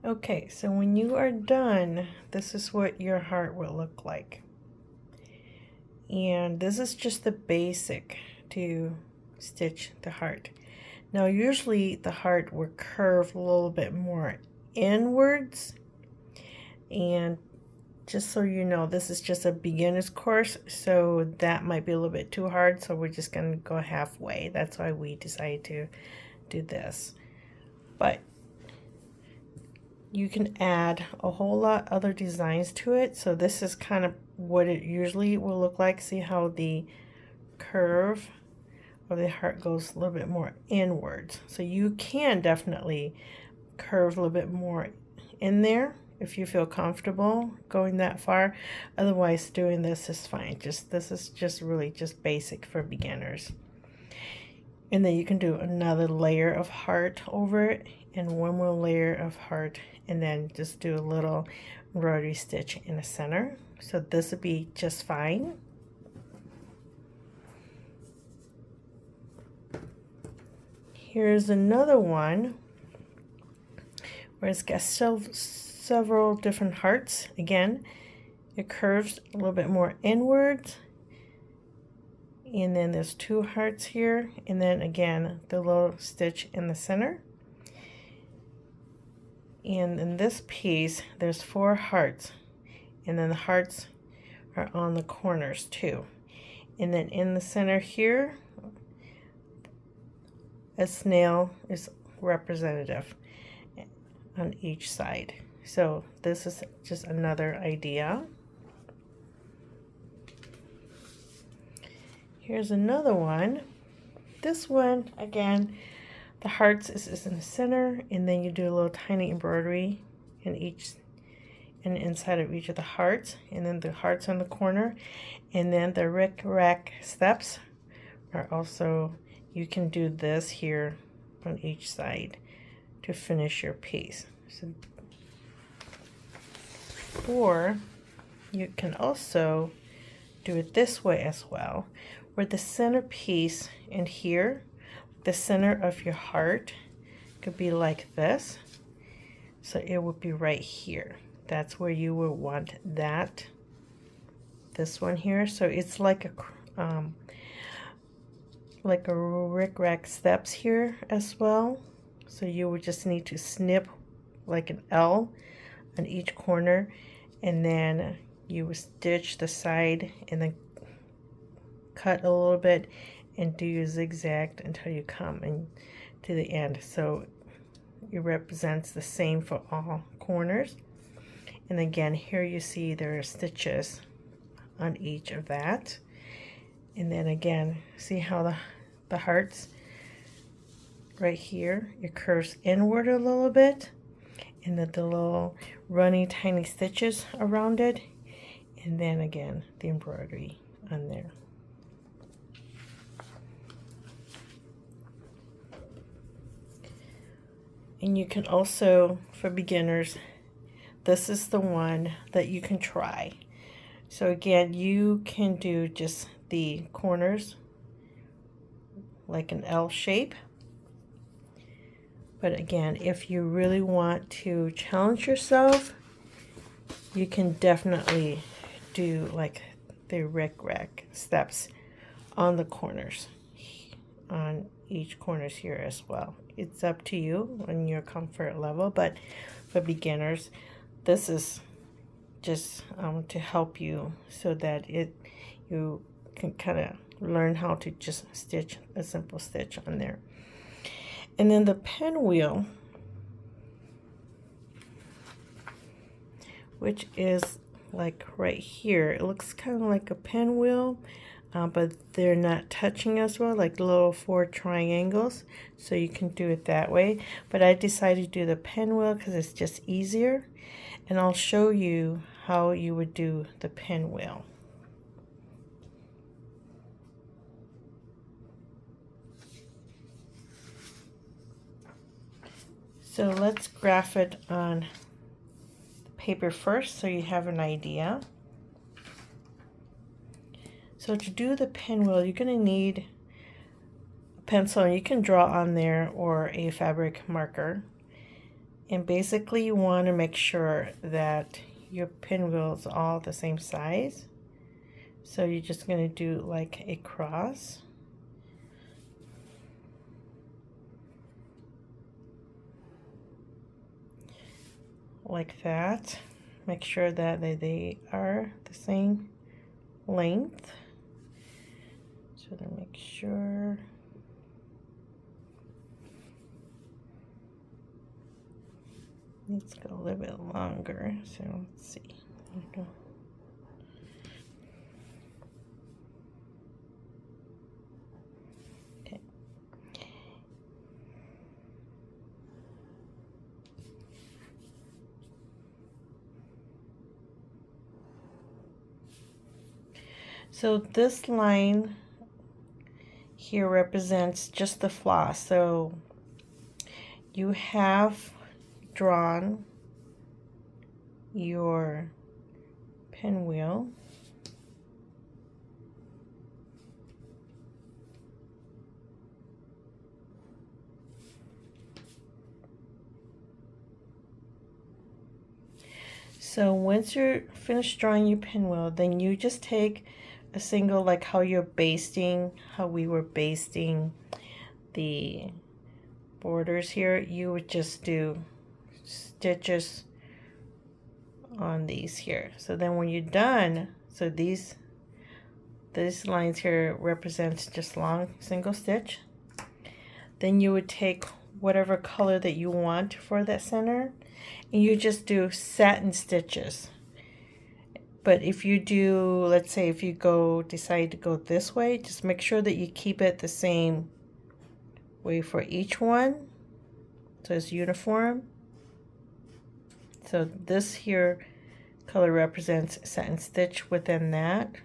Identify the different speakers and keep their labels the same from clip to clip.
Speaker 1: Okay, so when you are done, this is what your heart will look like. And this is just the basic to stitch the heart. Now usually the heart will curve a little bit more inwards, and just so you know, this is just a beginner's course, so that might be a little bit too hard, so we're just going to go halfway. That's why we decided to do this. But you can add a whole lot other designs to it, so this is kind of what it usually will look like. See how the curve of the heart goes a little bit more inwards, so you can definitely curve a little bit more in there if you feel comfortable going that far. Otherwise, doing this is fine. This is just really just basic for beginners. And then you can do another layer of heart over it, and one more layer of heart, and then just do a little embroidery stitch in the center. So this would be just fine. Here's another one where it's got several different hearts. Again, it curves a little bit more inwards, and then there's two hearts here, and then again the little stitch in the center. And in this piece there's 4 hearts, and then the hearts are on the corners too. And then in the center here, a snail is representative on each side. So this is just another idea. Here's another one. This one, again, the hearts is in the center, and then you do a little tiny embroidery in inside of each of the hearts, and then the hearts on the corner, and then the rick-rack steps are also, you can do this here on each side to finish your piece. So, or you can also do it this way as well, where the center piece in here, the center of your heart could be like this. So it would be right here. That's where you would want that, this one here. So it's like a rick-rack steps here as well. So you would just need to snip like an L on each corner, and then you would stitch the side and then cut a little bit and do your zigzag until you come in to the end. So it represents the same for all corners. And again, here you see there are stitches on each of that. And then again, see how the hearts right here, it curves inward a little bit, and then the little runny tiny stitches around it, and then again the embroidery on there. And you can also, for beginners, this is the one that you can try. So again, you can do just the corners like an L shape. But again, if you really want to challenge yourself, you can definitely do like the rick-rack steps on the corners, on each corners here as well. It's up to you on your comfort level, but for beginners, this is just to help you so that you can kind of learn how to just stitch a simple stitch on there. And then the pinwheel, which is like right here, it looks kind of like a pinwheel, but they're not touching as well, like little 4 triangles, so you can do it that way. But I decided to do the pinwheel because it's just easier, and I'll show you how you would do the pinwheel. So let's graph it on the paper first so you have an idea. So to do the pinwheel, you're going to need a pencil, and you can draw on there, or a fabric marker. And basically you want to make sure that your pinwheel is all the same size. So you're just going to do like a cross. Like that. Make sure that they are the same length. So to make sure. Needs to go a little bit longer. So let's see. There we go. Okay. So this line here represents just the floss. So you have drawn your pinwheel. So once you're finished drawing your pinwheel, then you just take a single, like how you're basting, how we were basting the borders here, you would just do stitches on these here. So then when you're done, so these lines here represents just long single stitch. Then you would take whatever color that you want for that center, and you just do satin stitches. But if you do, let's say if you decide to go this way, just make sure that you keep it the same way for each one, so it's uniform. So this here color represents satin stitch within that.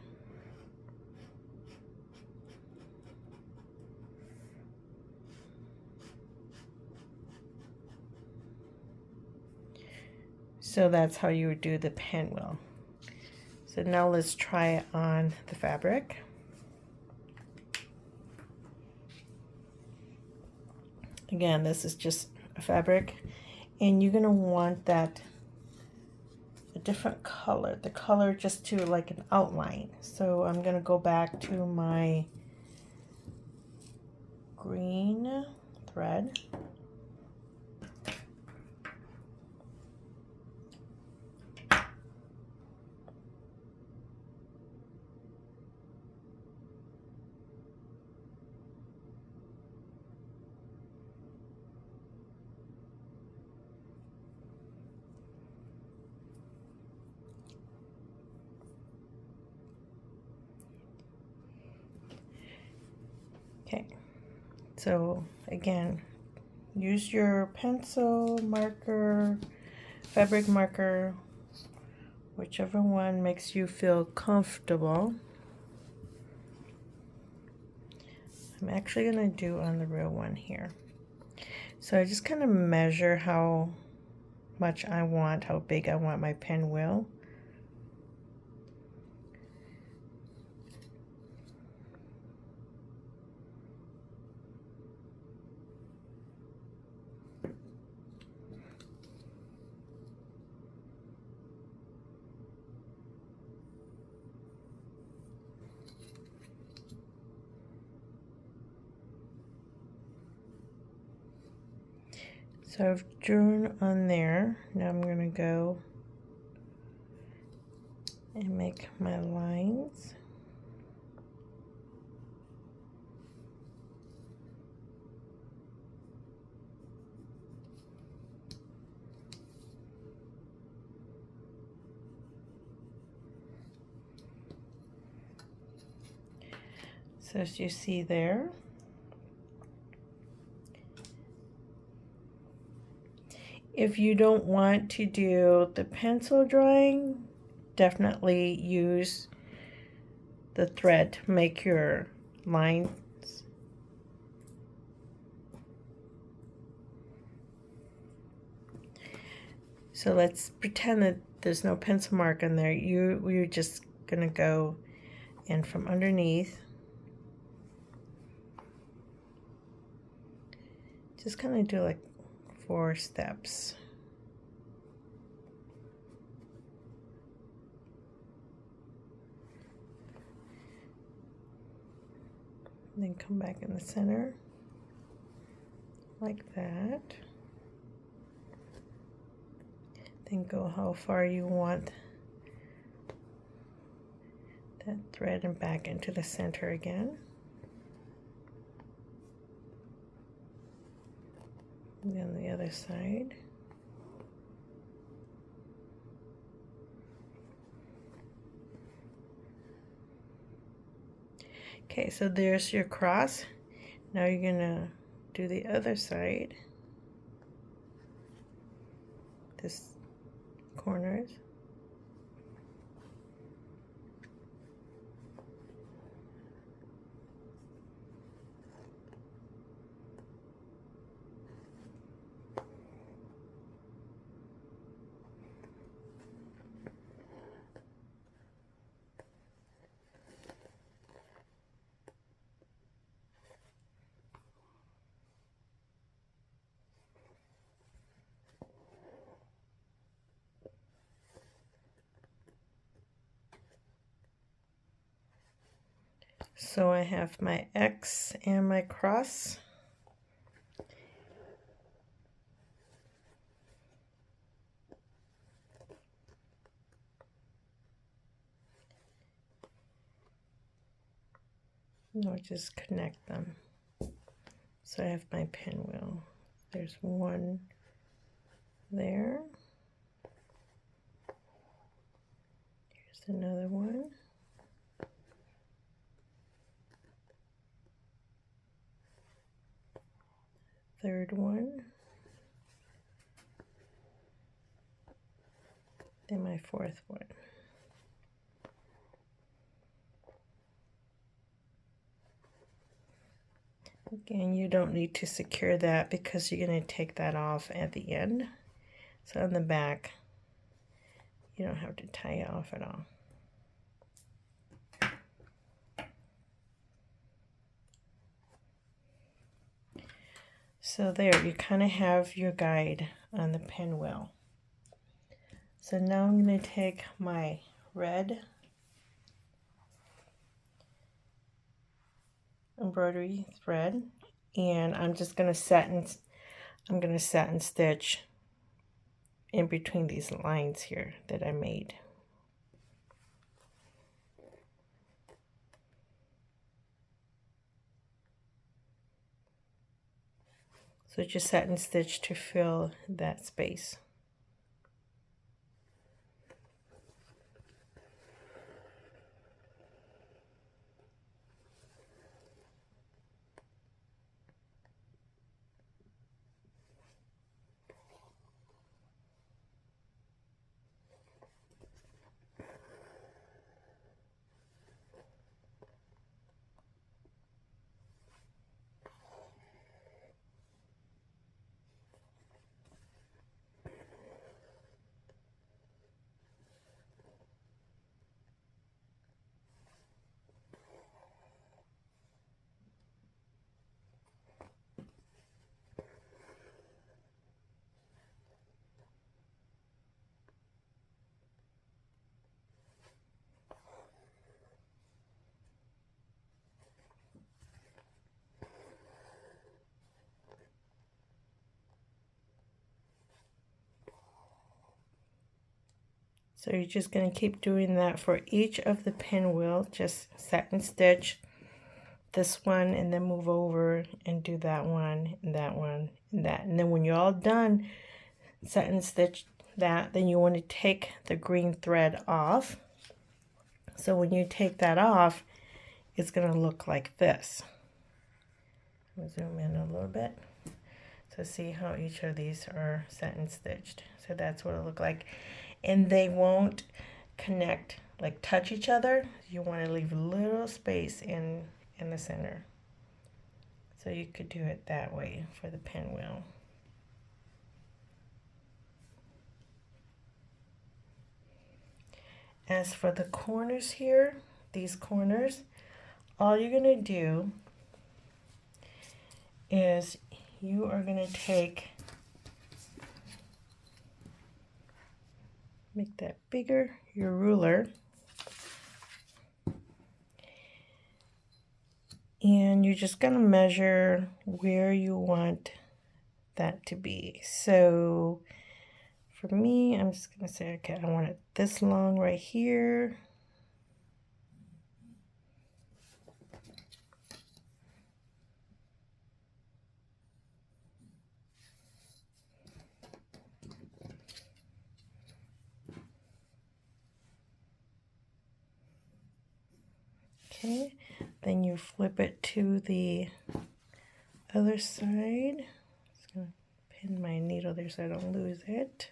Speaker 1: So that's how you would do the pinwheel. So now let's try it on the fabric. Again, this is just a fabric, and you're gonna want that a different color, the color just to like an outline. So I'm gonna go back to my green thread. Okay, so again, use your pencil, marker, fabric marker, whichever one makes you feel comfortable. I'm actually going to do on the real one here. So I just kind of measure how much I want, how big I want my pinwheel. So I've drawn on there. Now I'm going to go and make my lines. So as you see there, if you don't want to do the pencil drawing, definitely use the thread to make your lines. So let's pretend that there's no pencil mark on there. You're just gonna go in from underneath. Just kind of do like 4 steps. then come back in the center like that. Then go how far you want that thread and back into the center again. And then the other side. Okay, so there's your cross. Now you're gonna do the other side. This corners. So I have my X and my cross. Now just connect them. So I have my pinwheel. There's one there. Here's another one. Third one. Then my fourth one. Again, you don't need to secure that because you're going to take that off at the end. So on the back, you don't have to tie it off at all. So there, you kind of have your guide on the pinwheel. So now I'm going to take my red embroidery thread and I'm just going to set and stitch in between these lines here that I made. So just set and stitch to fill that space. So you're just going to keep doing that for each of the pinwheel. Just set and stitch this one and then move over and do that one and that one and that. And then when you're all done, set and stitch that, then you want to take the green thread off. So when you take that off, it's going to look like this. I'll zoom in a little bit to see how each of these are set and stitched. So that's what it'll look like. And they won't connect, like touch each other. You want to leave a little space in the center. So you could do it that way for the pinwheel. As for the corners here, these corners, all you're going to do is you are going to take, make that bigger, your ruler, And you're just going to measure where you want that to be. So for me, I'm just going to say, okay, I want it this long right here. Okay, then you flip it to the other side. Just gonna pin my needle there so I don't lose it.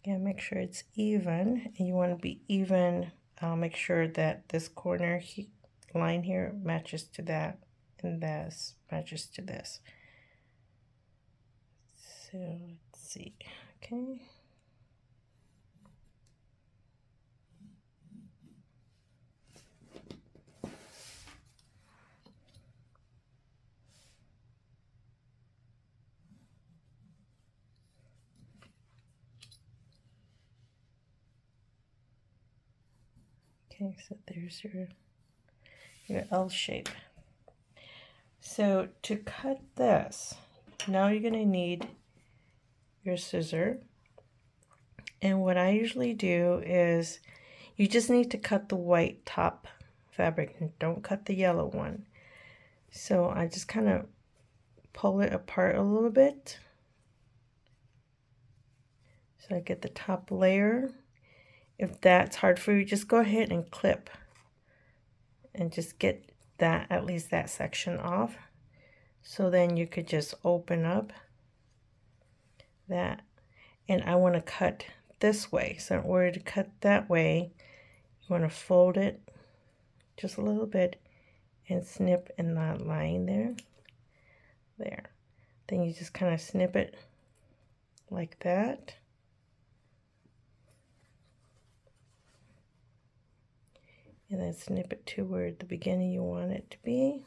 Speaker 1: Again, make sure it's even, and you want to be even. Make sure that this corner line here matches to that, and this matches to this. So let's see. Okay. Okay, so there's your L shape. So to cut this, now you're going to need your scissor. And what I usually do is you just need to cut the white top fabric and don't cut the yellow one. So I just kind of pull it apart a little bit. So I get the top layer. If that's hard for you, just go ahead and clip and just get that, at least that section off. So then you could just open up that. And I want to cut this way. So in order to cut that way, you want to fold it just a little bit and snip in that line there. There. Then you just kind of snip it like that. And then snip it to where at the beginning you want it to be.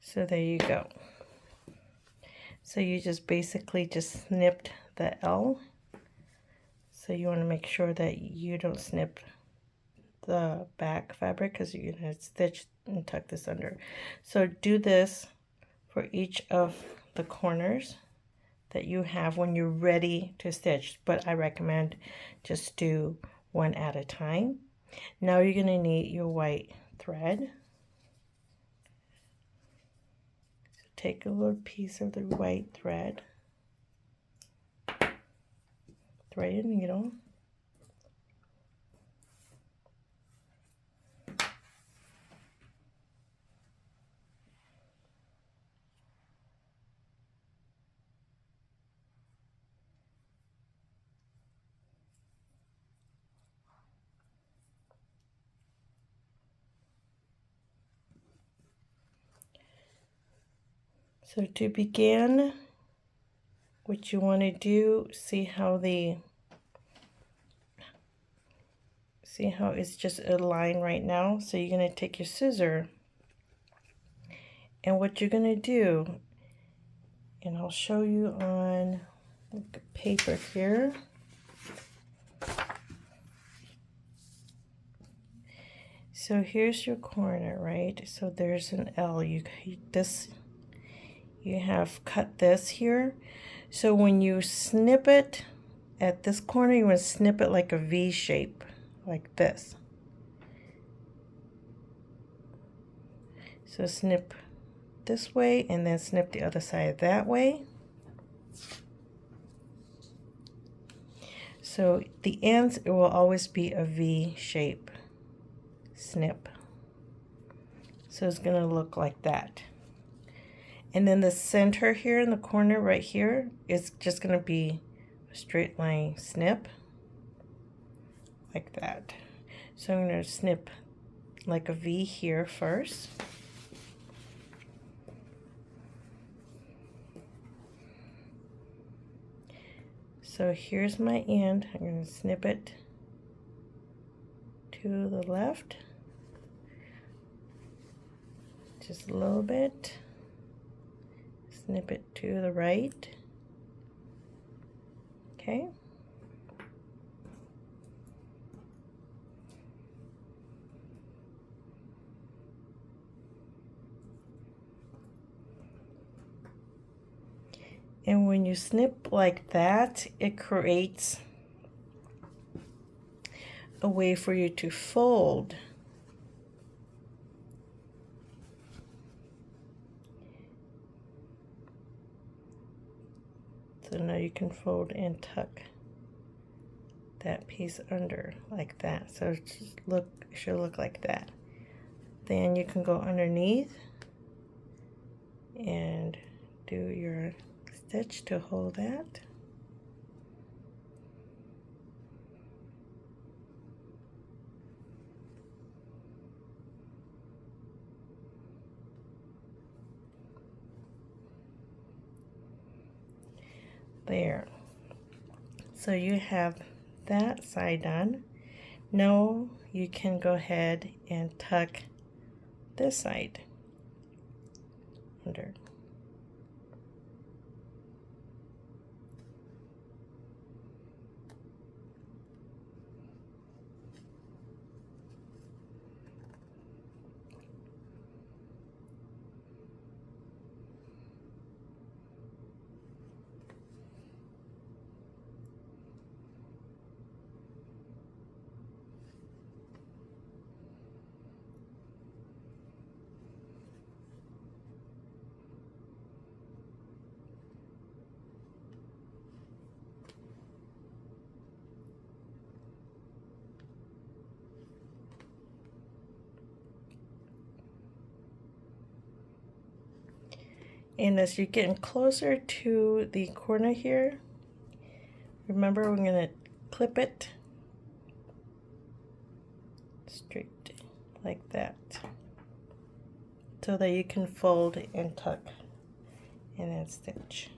Speaker 1: So there you go. So you just basically just snipped the L. So you want to make sure that you don't snip the back fabric because you're going to stitch and tuck this under. So do this for each of the corners that you have when you're ready to stitch, but I recommend just do one at a time. Now you're going to need your white thread. So take a little piece of the white thread, thread your needle, so to begin, what you want to do, see how it's just a line right now. So you're going to take your scissor, and what you're going to do, and I'll show you on paper here. So here's your corner, right? So there's an L. You have cut this here. So when you snip it at this corner, you want to snip it like a V shape, like this. So snip this way and then snip the other side that way. So the ends, it will always be a V shape snip. So it's going to look like that. And then the center here in the corner right here is just going to be a straight line snip like that. So I'm going to snip like a V here first. So here's my end. I'm going to snip it to to the left, just a little bit, snip it to the right, okay. And when you snip like that, it creates a way for you to fold. So now you can fold and tuck that piece under like that. So it should look like that. Then you can go underneath and do your stitch to hold that. There. So you have that side done. Now you can go ahead and tuck this side under. And as you're getting closer to the corner here, remember we're going to clip it straight like that so that you can fold and tuck and then stitch.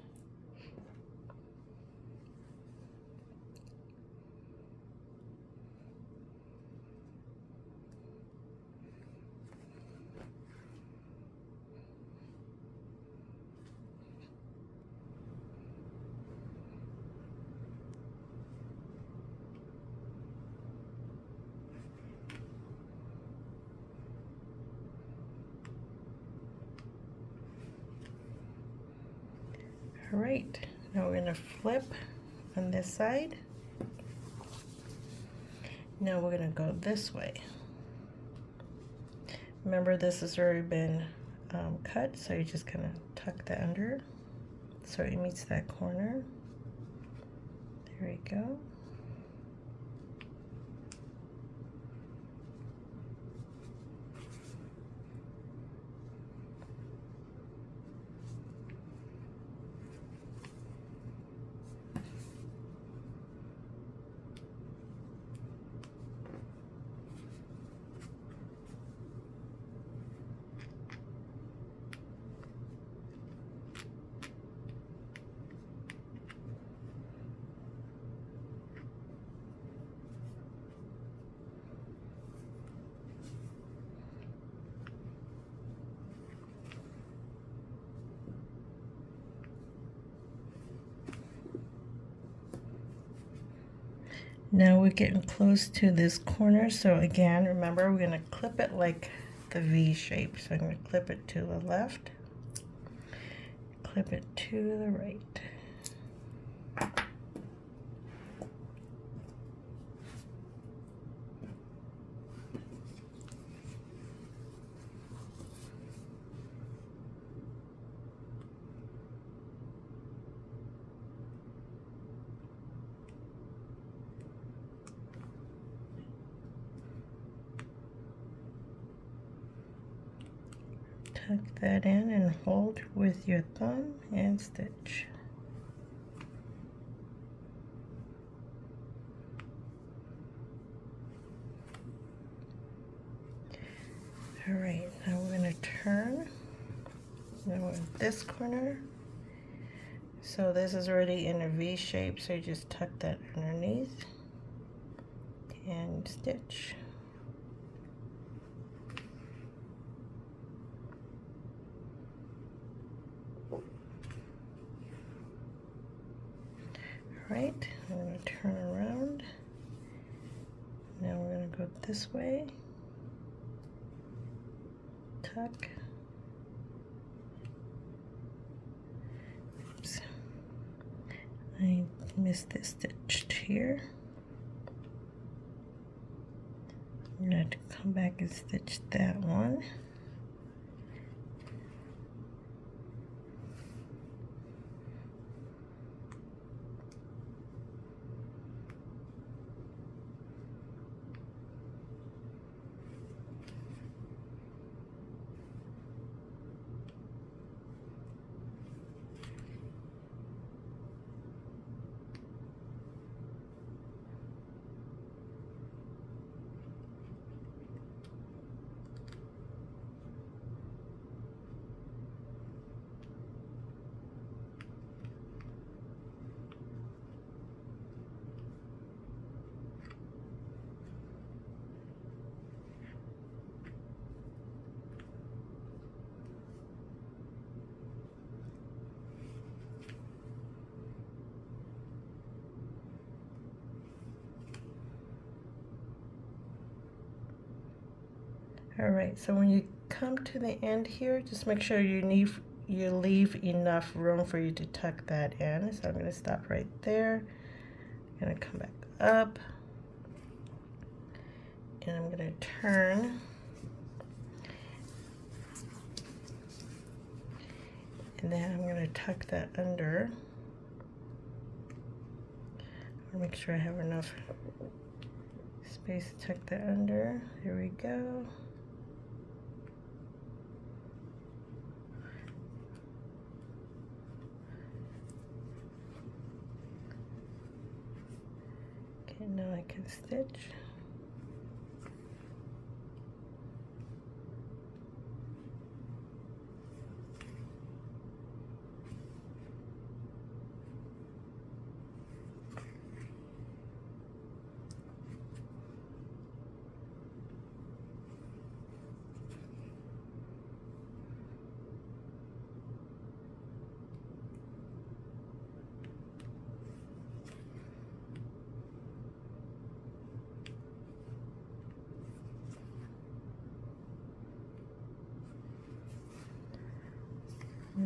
Speaker 1: All right, now we're going to flip on this side. Now we're going to go this way. Remember, this has already been cut, so you're just going to tuck that under so it meets that corner. There we go. Now we're getting close to this corner, so again, remember we're going to clip it like the V shape. So I'm going to clip it to the left, clip it to the right. Tuck that in and hold with your thumb and stitch. All right, now we're going to turn. Now we're in this corner. So this is already in a V shape, so you just tuck that underneath and stitch. Right, I'm going to turn around. Now we're going to go this way. Tuck. Oops. I missed this stitch here. I'm going to have to come back and stitch that one. All right, so when you come to the end here, just make sure you leave enough room for you to tuck that in. So I'm going to stop right there. I'm going to come back up, and I'm going to turn. And then I'm going to tuck that under. I'll make sure I have enough space to tuck that under. There we go. Okay, now I can stitch.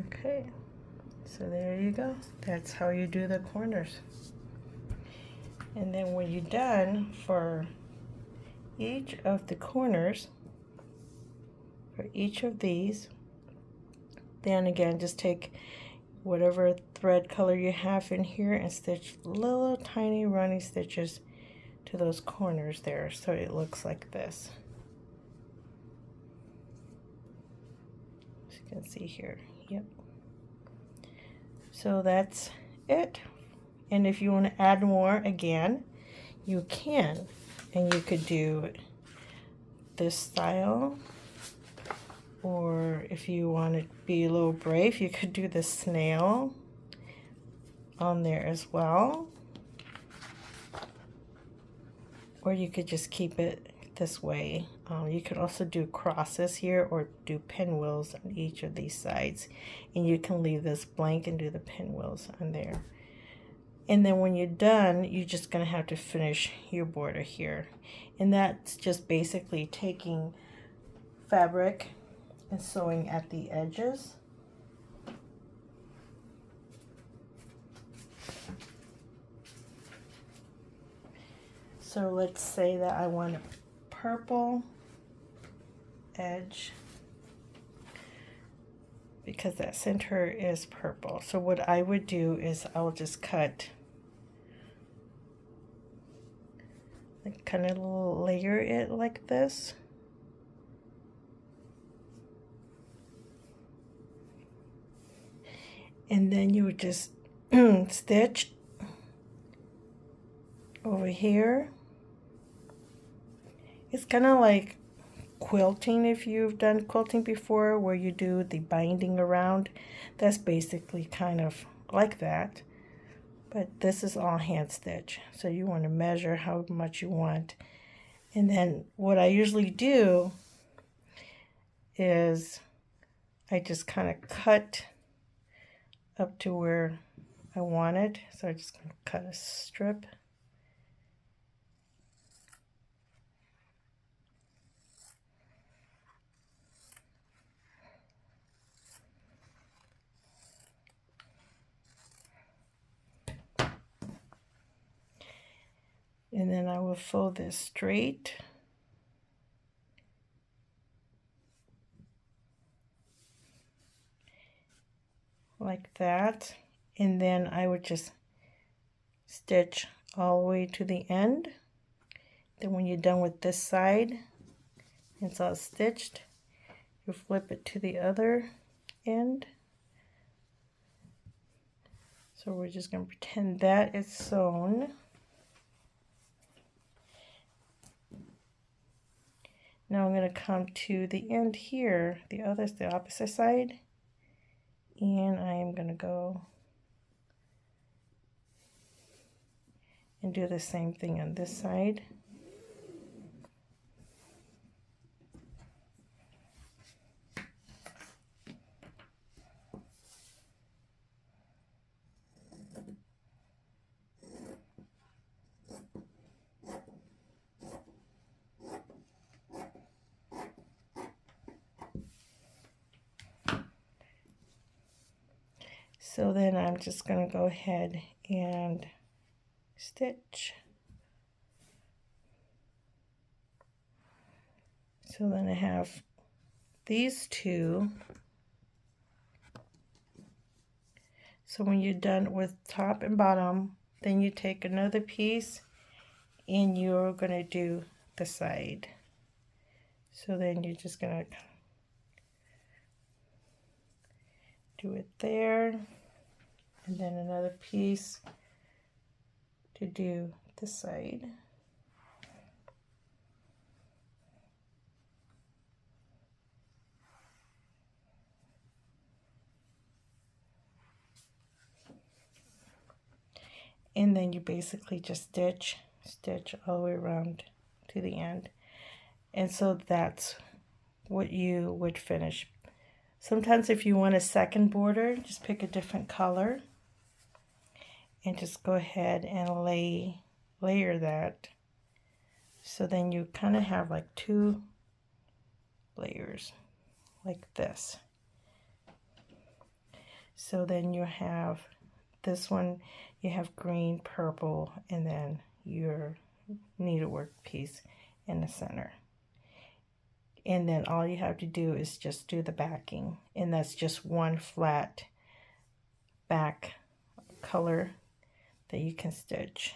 Speaker 1: Okay, so there you go. That's how you do the corners. And then when you're done for each of the corners, for each of these, then again, just take whatever thread color you have in here and stitch little tiny running stitches to those corners there, so it looks like this. As you can see here. Yep. So that's it. And if you want to add more, again, you can. And you could do this style, or if you want to be a little brave, you could do the snail on there as well. Or you could just keep it this way. You could also do crosses here or do pinwheels on each of these sides. And you can leave this blank and do the pinwheels on there. And then when you're done, you're just going to have to finish your border here. And that's just basically taking fabric and sewing at the edges. So let's say that I want a purple edge because that center is purple. So what I would do is I will just cut, like kind of layer it like this. And then you would just stitch over here. It's kind of like quilting, if you've done quilting before, where you do the binding around. That's basically kind of like that. But this is all hand stitch. So you want to measure how much you want. And then what I usually do is I just kind of cut up to where I want it. So I'm just going to cut a strip. And then I will fold this straight. Like that. And then I would just stitch all the way to the end. Then when you're done with this side, it's all stitched, you flip it to the other end. So we're just going to pretend that it's sewn. Now I'm going to come to the end here, the opposite side, and I am going to go and do the same thing on this side. So then I'm just going to go ahead and stitch. So then I have these two. So when you're done with top and bottom, then you take another piece and you're going to do the side. So then you're just going to do it there, and then another piece to do the side. And then you basically just stitch all the way around to the end. And so that's what you would finish. Sometimes if you want a second border, just pick a different color and just go ahead and layer that. So then you kind of have like two layers like this. So then you have this one, you have green, purple, and then your needlework piece in the center. And then all you have to do is just do the backing, and that's just one flat back color that you can stitch.